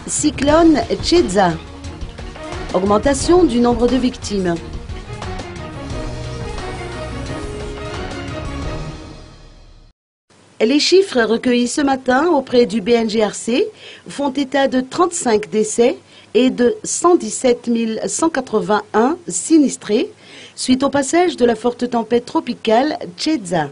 Cyclone Tchedza. Augmentation du nombre de victimes. Les chiffres recueillis ce matin auprès du BNGRC font état de 35 décès et de 117 181 sinistrés suite au passage de la forte tempête tropicale Tchedza.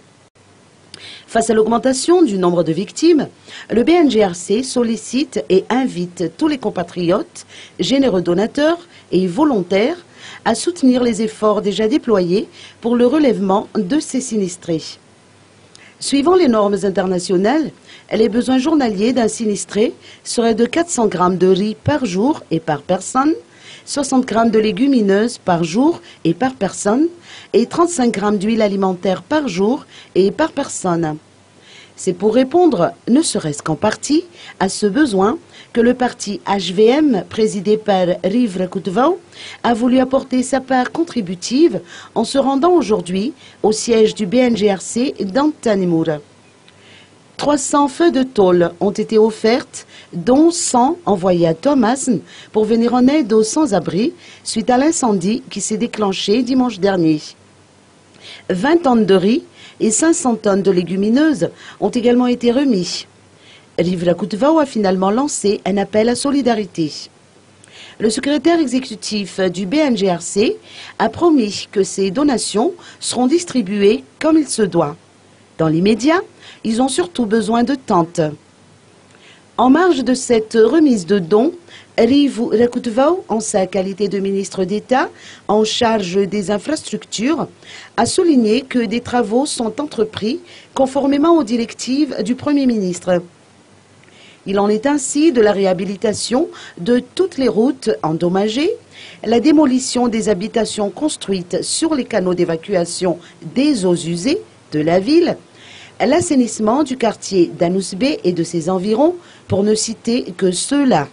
Face à l'augmentation du nombre de victimes, le BNGRC sollicite et invite tous les compatriotes, généreux donateurs et volontaires à soutenir les efforts déjà déployés pour le relèvement de ces sinistrés. Suivant les normes internationales, les besoins journaliers d'un sinistré seraient de 400 grammes de riz par jour et par personne, 60 grammes de légumineuses par jour et par personne et 35 grammes d'huile alimentaire par jour et par personne. C'est pour répondre, ne serait-ce qu'en partie, à ce besoin que le parti HVM, présidé par Riv Rakutvau, a voulu apporter sa part contributive en se rendant aujourd'hui au siège du BNGRC dans Tanimour. 300 feux de tôle ont été offertes, dont 100 envoyés à Thomas pour venir en aide aux sans-abri suite à l'incendie qui s'est déclenché dimanche dernier. 20 tonnes de riz et 500 tonnes de légumineuses ont également été remis. Riv Rakutvau a finalement lancé un appel à solidarité. Le secrétaire exécutif du BNGRC a promis que ces donations seront distribuées comme il se doit. Dans l'immédiat, ils ont surtout besoin de tentes. En marge de cette remise de dons, Riv Rakutvau, en sa qualité de ministre d'État en charge des infrastructures, a souligné que des travaux sont entrepris conformément aux directives du Premier ministre. Il en est ainsi de la réhabilitation de toutes les routes endommagées, la démolition des habitations construites sur les canaux d'évacuation des eaux usées de la ville, l'assainissement du quartier d'Anousbé et de ses environs, pour ne citer que ceux-là.